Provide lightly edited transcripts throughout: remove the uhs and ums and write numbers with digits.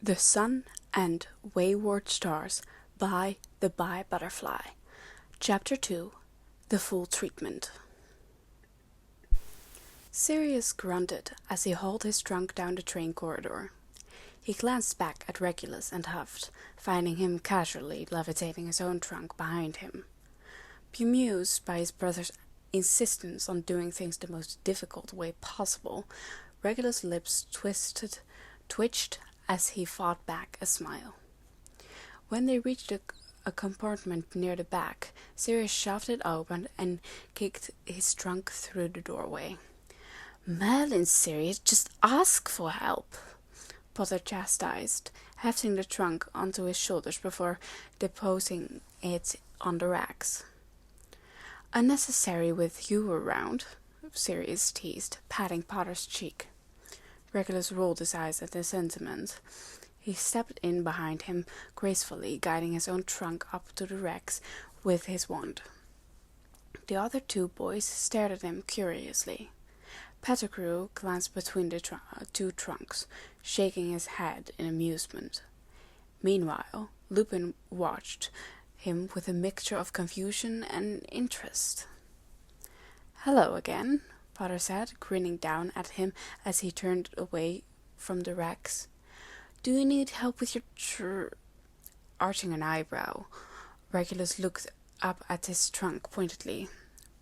The Sun and Wayward Stars by ThBiButterfly. Chapter 2. The Full Treatment. Sirius grunted as he hauled his trunk down the train corridor. He glanced back at Regulus and huffed, finding him casually levitating his own trunk behind him. Bemused by his brother's insistence on doing things the most difficult way possible, Regulus' lips twitched as he fought back a smile. When they reached a compartment near the back, Sirius shoved it open and kicked his trunk through the doorway. "Merlin, Sirius, just ask for help," Potter chastised, hefting the trunk onto his shoulders before depositing it on the racks. "Unnecessary with you around," Sirius teased, patting Potter's cheek. Regulus rolled his eyes at the sentiment. He stepped in behind him, gracefully guiding his own trunk up to the racks with his wand. The other two boys stared at him curiously. Pettigrew glanced between the two trunks, shaking his head in amusement. Meanwhile, Lupin watched him with a mixture of confusion and interest. "Hello again," Potter said, grinning down at him as he turned away from the racks. "Do you need help with your Arching an eyebrow, Regulus looked up at his trunk pointedly.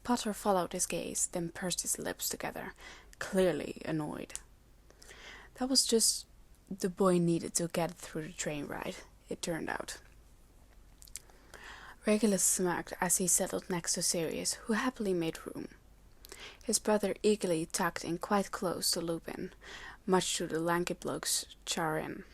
Potter followed his gaze, then pursed his lips together, clearly annoyed. That was just the boy needed to get through the train ride, it turned out. Regulus smirked as he settled next to Sirius, who happily made room. His brother eagerly tucked in quite close to Lupin, much to the lanky bloke's chagrin.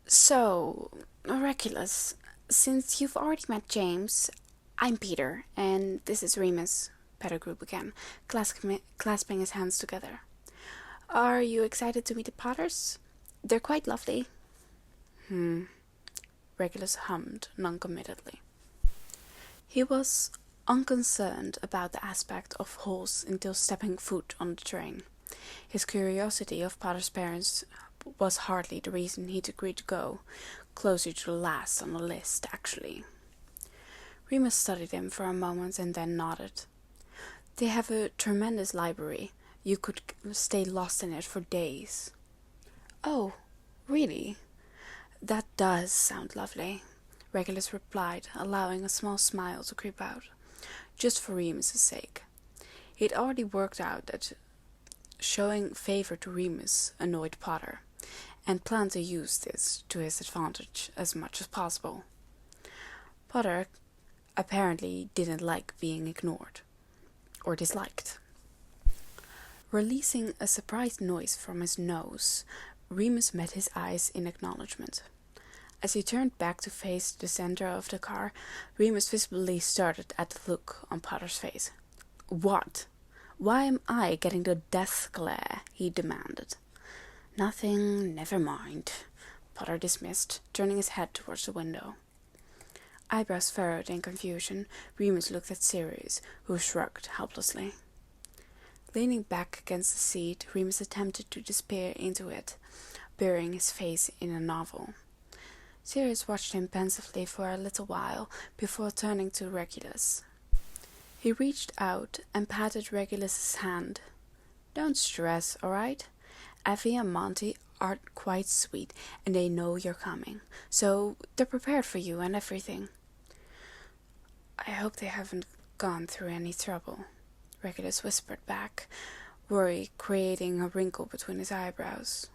"So, Regulus, since you've already met James, I'm Peter, and this is Remus," Pettigrew began, clasping his hands together. "Are you excited to meet the Potters? They're quite lovely." Regulus hummed noncommittally. He was unconcerned about the aspect of holes until stepping foot on the train. His curiosity of Potter's parents was hardly the reason he'd agreed to go, closer to the last on the list, actually. Remus studied him for a moment and then nodded. "They have a tremendous library. You could stay lost in it for days." "Oh, really? That does sound lovely," Regulus replied, allowing a small smile to creep out. Just for Remus's sake. He'd already worked out that showing favor to Remus annoyed Potter, and planned to use this to his advantage as much as possible. Potter apparently didn't like being ignored, or disliked. Releasing a surprised noise from his nose, Remus met his eyes in acknowledgement. As he turned back to face the center of the car, Remus visibly started at the look on Potter's face. "What? Why am I getting the death glare?" he demanded. "Nothing, never mind," Potter dismissed, turning his head towards the window. Eyebrows furrowed in confusion, Remus looked at Sirius, who shrugged helplessly. Leaning back against the seat, Remus attempted to disappear into it, burying his face in a novel. Sirius watched him pensively for a little while before turning to Regulus. He reached out and patted Regulus's hand. "Don't stress, all right? Effie and Monty are quite sweet, and they know you're coming, so they're prepared for you and everything." "I hope they haven't gone through any trouble," Regulus whispered back, worry creating a wrinkle between his eyebrows.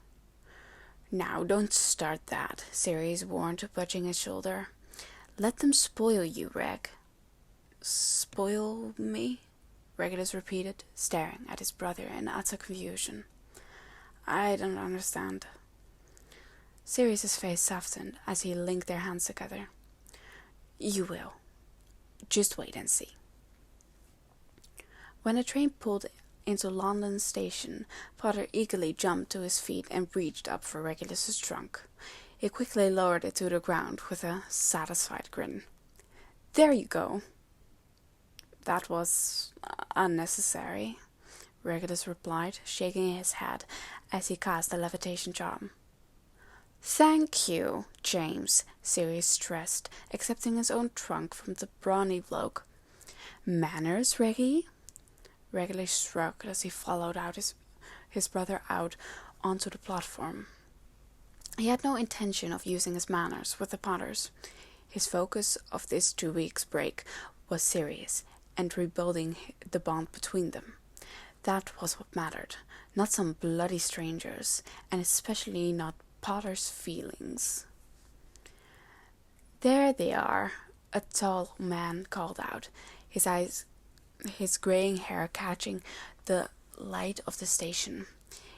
"Now, don't start that," Sirius warned, budging his shoulder. "Let them spoil you, Reg." "Spoil me?" Regulus repeated, staring at his brother in utter confusion. "I don't understand." Sirius's face softened as he linked their hands together. "You will. Just wait and see." When the train pulled into London Station, Potter eagerly jumped to his feet and reached up for Regulus's trunk. He quickly lowered it to the ground with a satisfied grin. "There you go." "That was unnecessary," Regulus replied, shaking his head as he cast a levitation charm. Thank you, James, Sirius stressed, accepting his own trunk from the brawny bloke. Manners, Reggie? Regulus shrugged as he followed his brother out onto the platform. He had no intention of using his manners with the Potters. His focus of this 2 weeks break was serious and rebuilding the bond between them. That was what mattered, not some bloody strangers, and especially not Potter's feelings. There they are, a tall man called out, his graying hair catching the light of the station.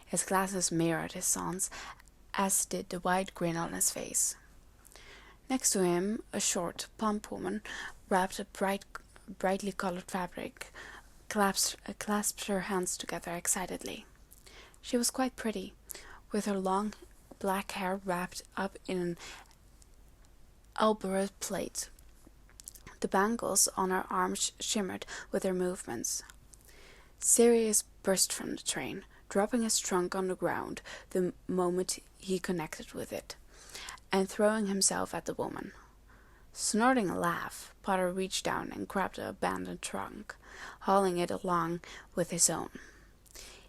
His glasses mirrored his son's, as did the wide grin on his face. Next to him, a short, plump woman wrapped a brightly colored fabric, clasped her hands together excitedly. She was quite pretty, with her long black hair wrapped up in an elaborate plait. The bangles on her arms shimmered with her movements. Sirius burst from the train, dropping his trunk on the ground the moment he connected with it, and throwing himself at the woman. Snorting a laugh, Potter reached down and grabbed the abandoned trunk, hauling it along with his own.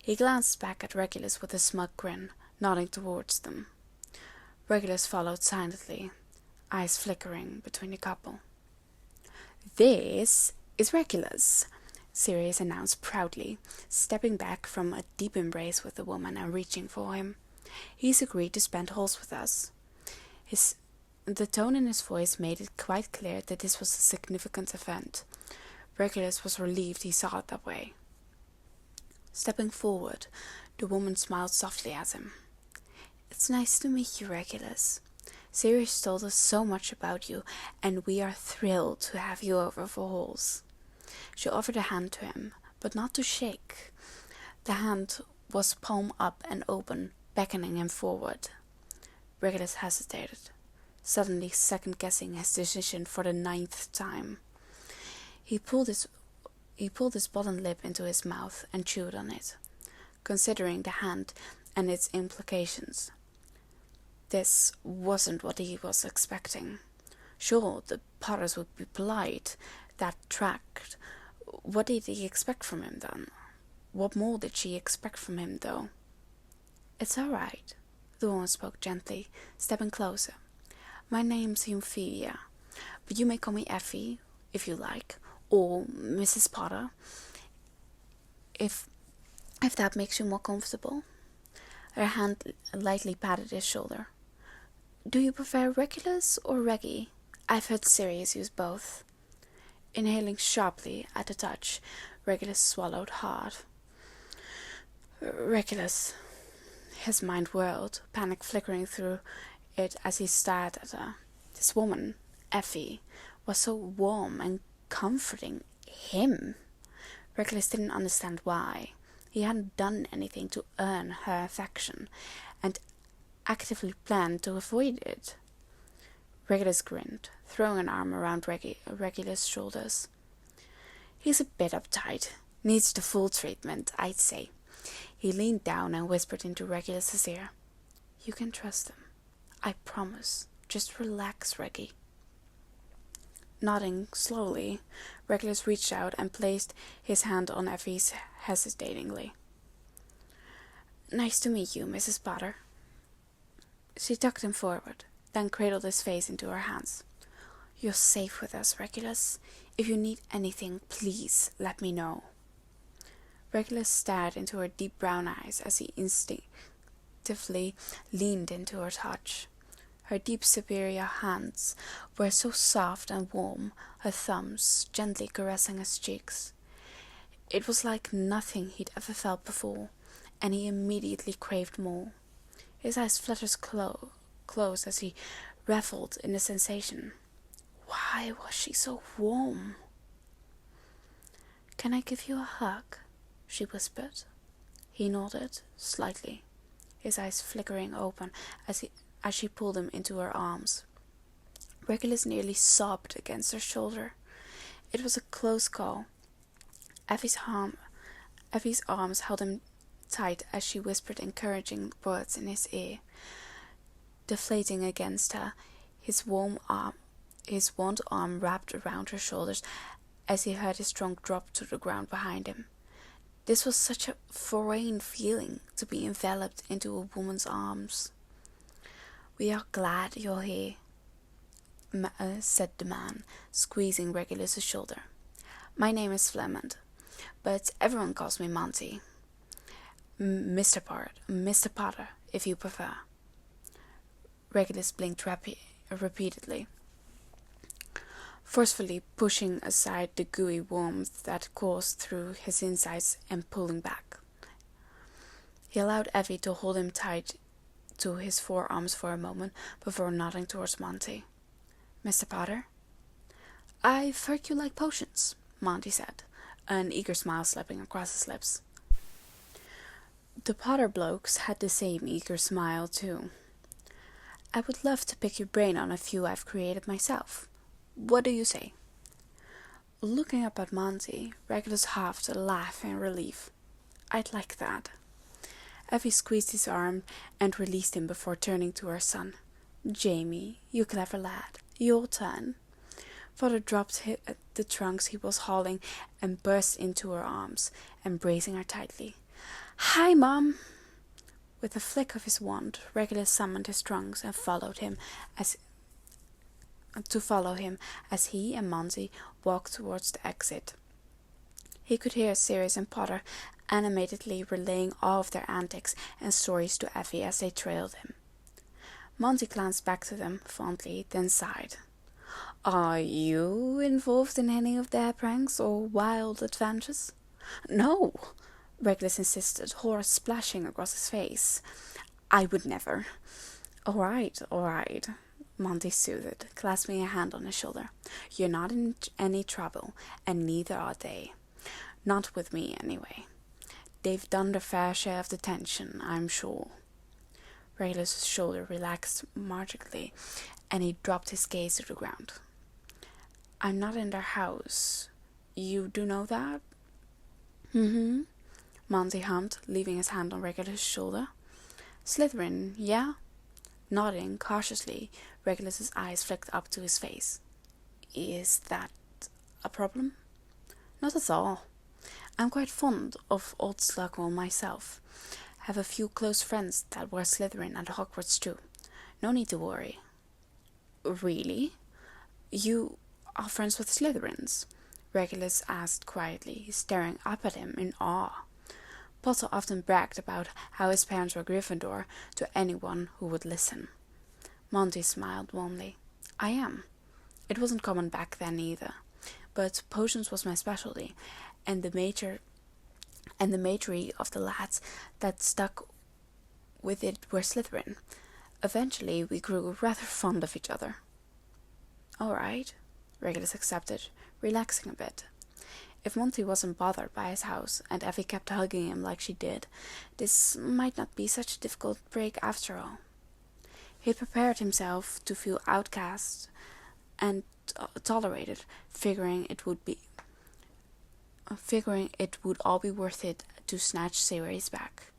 He glanced back at Regulus with a smug grin, nodding towards them. Regulus followed silently, eyes flickering between the couple. "This is Regulus," Sirius announced proudly, stepping back from a deep embrace with the woman and reaching for him. "He's agreed to spend holes with us." The tone in his voice made it quite clear that this was a significant event. Regulus was relieved he saw it that way. Stepping forward, the woman smiled softly at him. "It's nice to meet you, Regulus. Sirius told us so much about you, and we are thrilled to have you over for holes." She offered a hand to him, but not to shake. The hand was palm up and open, beckoning him forward. Regulus hesitated, suddenly second-guessing his decision for the 9th time. He pulled his bottom lip into his mouth and chewed on it, considering the hand and its implications. This wasn't what he was expecting. Sure, the Potters would be polite. That tracked. What did he expect from him, then? What more did she expect from him, though? "It's all right," the woman spoke gently, stepping closer. "My name's Euphemia, but you may call me Effie, if you like, or Mrs. Potter, if that makes you more comfortable." Her hand lightly patted his shoulder. "Do you prefer Regulus or Reggie? I've heard Sirius use both." Inhaling sharply at the touch, Regulus swallowed hard. Regulus. His mind whirled, panic flickering through it as he stared at her. This woman, Effie, was so warm and comforting him. Regulus didn't understand why. He hadn't done anything to earn her affection, and actively planned to avoid it. Regulus grinned, throwing an arm around Regulus' shoulders. "He's a bit uptight. Needs the full treatment, I'd say." He leaned down and whispered into Regulus' ear. "You can trust him. I promise. Just relax, Reggie." Nodding slowly, Regulus reached out and placed his hand on Effie's hesitatingly. "Nice to meet you, Mrs. Potter." She tucked him forward, then cradled his face into her hands. "You're safe with us, Regulus. If you need anything, please let me know." Regulus stared into her deep brown eyes as he instinctively leaned into her touch. Her deep superior hands were so soft and warm, her thumbs gently caressing his cheeks. It was like nothing he'd ever felt before, and he immediately craved more. His eyes fluttered close as he reveled in the sensation. Why was she so warm? "Can I give you a hug?" she whispered. He nodded slightly, his eyes flickering open as she pulled him into her arms. Regulus nearly sobbed against her shoulder. It was a close call. Effie's arms held him tight as she whispered encouraging words in his ear. deflating against her, his wand arm wrapped around her shoulders as he heard his trunk drop to the ground behind him. This was such a foreign feeling, to be enveloped into a woman's arms. "We are glad you're here," said the man, squeezing Regulus's shoulder. "My name is Flemond, but everyone calls me Monty. Mr. Potter, if you prefer." Regulus blinked repeatedly, forcefully pushing aside the gooey warmth that coursed through his insides and pulling back. He allowed Effie to hold him tight to his forearms for a moment before nodding towards Monty. "Mr. Potter?" "I've heard you like potions," Monty said, an eager smile slipping across his lips. The Potter blokes had the same eager smile, too. "I would love to pick your brain on a few I've created myself. What do you say?" Looking up at Monty, Regulus halved a laugh in relief. "I'd like that." Effie squeezed his arm and released him before turning to her son. "Jamie, you clever lad, your turn." Father dropped the trunks he was hauling and burst into her arms, embracing her tightly. "Hi, Mom!" With a flick of his wand, Regulus summoned his trunks and followed him as he and Monty walked towards the exit. He could hear Sirius and Potter animatedly relaying all of their antics and stories to Effie as they trailed him. Monty glanced back to them fondly, then sighed. "Are you involved in any of their pranks or wild adventures?" "No," Regulus insisted, horror splashing across his face. "I would never." All right, Monty soothed, clasping a hand on his shoulder. "You're not in any trouble, and neither are they. Not with me, anyway. They've done their fair share of detention, I'm sure." Regulus's shoulder relaxed marginally, and he dropped his gaze to the ground. "I'm not in their house. You do know that?" "Mm-hmm," Monty hummed, leaving his hand on Regulus's shoulder. "Slytherin, yeah?" Nodding cautiously, Regulus's eyes flicked up to his face. "Is that a problem?" "Not at all. I'm quite fond of old Slughorn myself. Have a few close friends that were Slytherin at Hogwarts too. No need to worry." "Really? You are friends with Slytherins?" Regulus asked quietly, staring up at him in awe. Potter often bragged about how his parents were Gryffindor to anyone who would listen. Monty smiled warmly. "I am. It wasn't common back then either, but potions was my specialty, and the majority of the lads that stuck with it were Slytherin. Eventually, we grew rather fond of each other." "All right," Regulus accepted, relaxing a bit. If Monty wasn't bothered by his house, and Effie kept hugging him like she did, this might not be such a difficult break after all. He prepared himself to feel outcast and tolerated, figuring it would all be worth it to snatch Sirius back.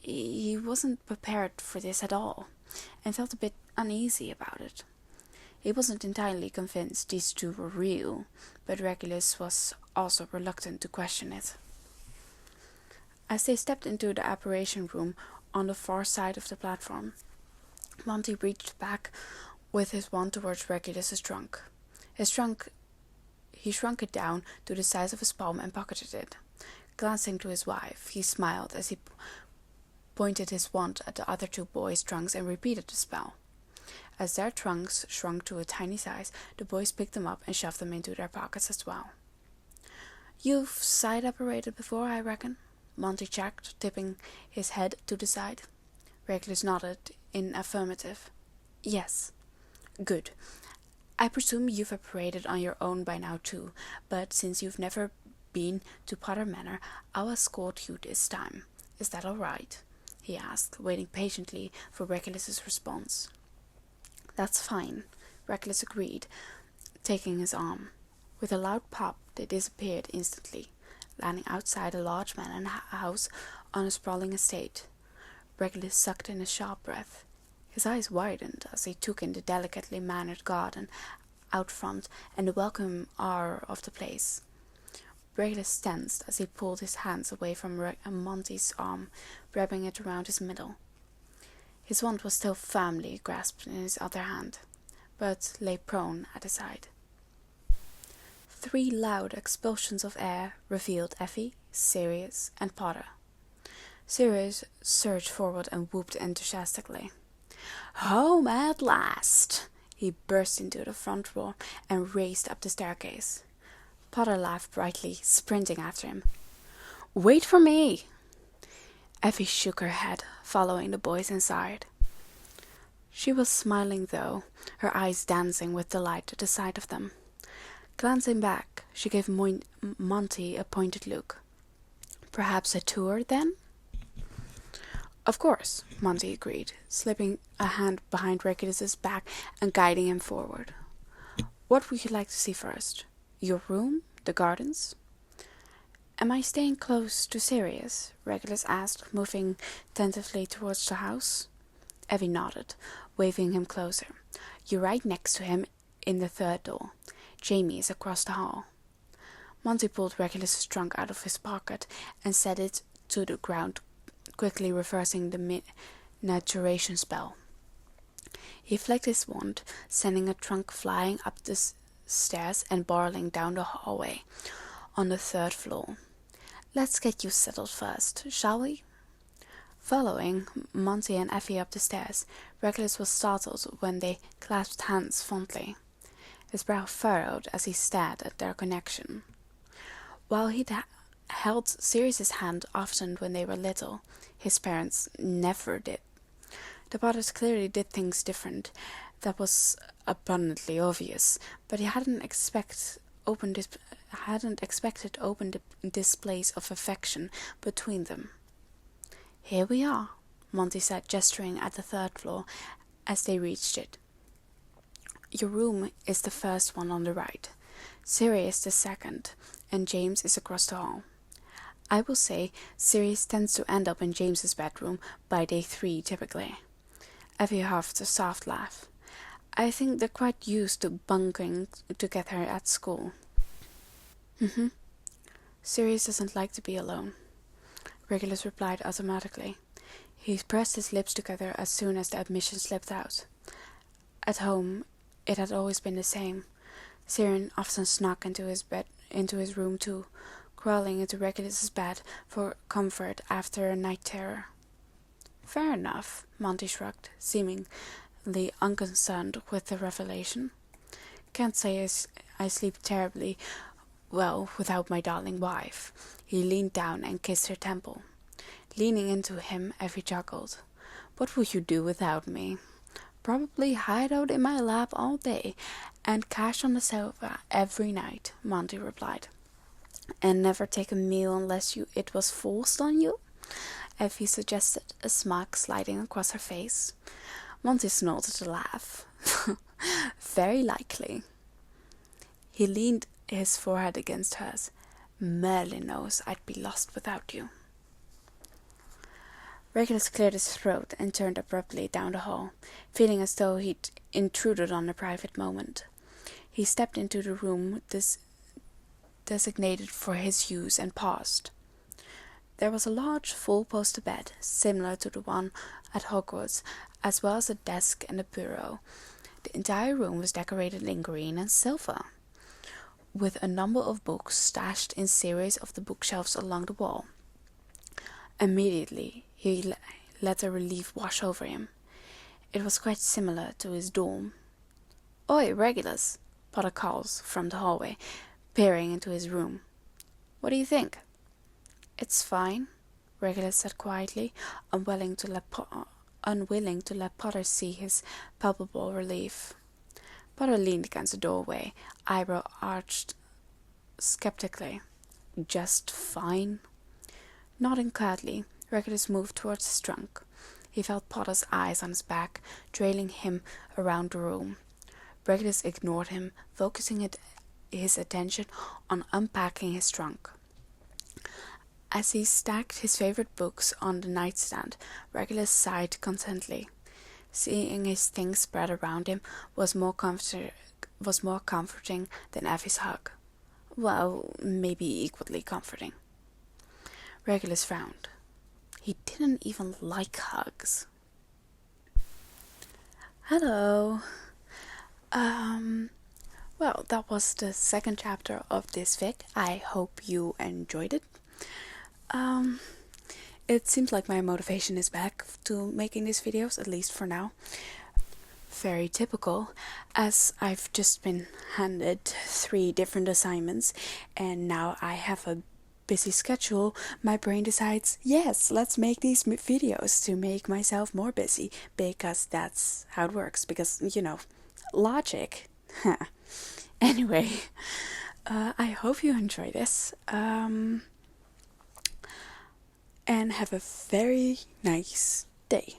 He wasn't prepared for this at all, and felt a bit uneasy about it. He wasn't entirely convinced these two were real, but Regulus was also reluctant to question it. As they stepped into the apparition room on the far side of the platform, Monty reached back with his wand towards Regulus's trunk. He shrunk it down to the size of his palm and pocketed it. Glancing to his wife, he smiled as he pointed his wand at the other two boys' trunks and repeated the spell. As their trunks shrunk to a tiny size, the boys picked them up and shoved them into their pockets as well. "You've side-apparated before, I reckon?" Monty checked, tipping his head to the side. Regulus nodded in affirmative. "Yes." "Good. I presume you've apparated on your own by now too, but since you've never been to Potter Manor, I'll escort you this time. Is that all right?" he asked, waiting patiently for Regulus's response. "That's fine," Regulus agreed, taking his arm. With a loud pop, they disappeared instantly, landing outside a large manor house on a sprawling estate. Regulus sucked in a sharp breath. His eyes widened as he took in the delicately mannered garden out front and the welcome air of the place. Regulus tensed as he pulled his hands away from Monty's arm, wrapping it around his middle. His wand was still firmly grasped in his other hand, but lay prone at his side. 3 loud expulsions of air revealed Effie, Sirius, and Potter. Sirius surged forward and whooped enthusiastically. "Home at last!" He burst into the front door and raced up the staircase. Potter laughed brightly, sprinting after him. "Wait for me!" Effie shook her head, following the boys inside. She was smiling though, her eyes dancing with delight at the sight of them. Glancing back, she gave Monty a pointed look. "Perhaps a tour, then?" "Of course," Monty agreed, slipping a hand behind Regulus's back and guiding him forward. "What would you like to see first? Your room? The gardens?" "Am I staying close to Sirius?" Regulus asked, moving tentatively towards the house. Effie nodded, waving him closer. "You're right next to him in the 3rd door. Jamie is across the hall." Monty pulled Regulus's trunk out of his pocket and set it to the ground, quickly reversing the miniaturation spell. He flicked his wand, sending a trunk flying up the stairs and barreling down the hallway on the 3rd floor. "Let's get you settled first, shall we?" Following Monty and Effie up the stairs, Regulus was startled when they clasped hands fondly. His brow furrowed as he stared at their connection. While he'd held Sirius's hand often when they were little, his parents never did. The Potters clearly did things different. That was abundantly obvious, but he hadn't expected open displays of affection between them. "Here we are," Monty said, gesturing at the 3rd floor as they reached it. "Your room is the first one on the right, Sirius the 2nd, and James is across the hall. I will say Sirius tends to end up in James's bedroom by day 3 typically." Effie huffed a soft laugh. "I think they're quite used to bunking together at school." Sirius doesn't like to be alone," Regulus replied automatically. He pressed his lips together as soon as the admission slipped out. At home, it had always been the same. Sirius often snuck into his room too, crawling into Regulus's bed for comfort after a night terror. "Fair enough," Monty shrugged, seemingly unconcerned with the revelation. "Can't say I sleep terribly well without my darling wife." He leaned down and kissed her temple. Leaning into him, Effie chuckled. "What would you do without me?" "Probably hide out in my lap all day and cash on the sofa every night," Monty replied. "And never take a meal unless it was forced on you?" Effie suggested, a smirk sliding across her face. Monty snorted a laugh. "Very likely." He leaned his forehead against hers. "Merlin knows I'd be lost without you." Regulus cleared his throat and turned abruptly down the hall, feeling as though he'd intruded on a private moment. He stepped into the room designated for his use and paused. There was a large, four-poster bed, similar to the one at Hogwarts, as well as a desk and a bureau. The entire room was decorated in green and silver, with a number of books stashed in series of the bookshelves along the wall. Immediately, he let a relief wash over him. It was quite similar to his dorm. "Oi, Regulus," Potter calls from the hallway, peering into his room. "What do you think?" "It's fine," Regulus said quietly, unwilling to let Potter see his palpable relief. Potter leaned against the doorway, eyebrow arched skeptically. "Just fine?" Nodding curtly, Regulus moved towards his trunk. He felt Potter's eyes on his back, trailing him around the room. Regulus ignored him, focusing his attention on unpacking his trunk. As he stacked his favorite books on the nightstand, Regulus sighed contentedly. Seeing his things spread around him was more comforting than Effie's hug. Well, maybe equally comforting. Regulus frowned. He didn't even like hugs. Hello. Well, that was the second chapter of this fic. I hope you enjoyed it. It seems like my motivation is back to making these videos, at least for now. Very typical, as I've just been handed 3 different assignments, and now I have a busy schedule. My brain decides, yes, let's make these videos to make myself more busy, because that's how it works, because, logic. Anyway, I hope you enjoy this, and have a very nice day.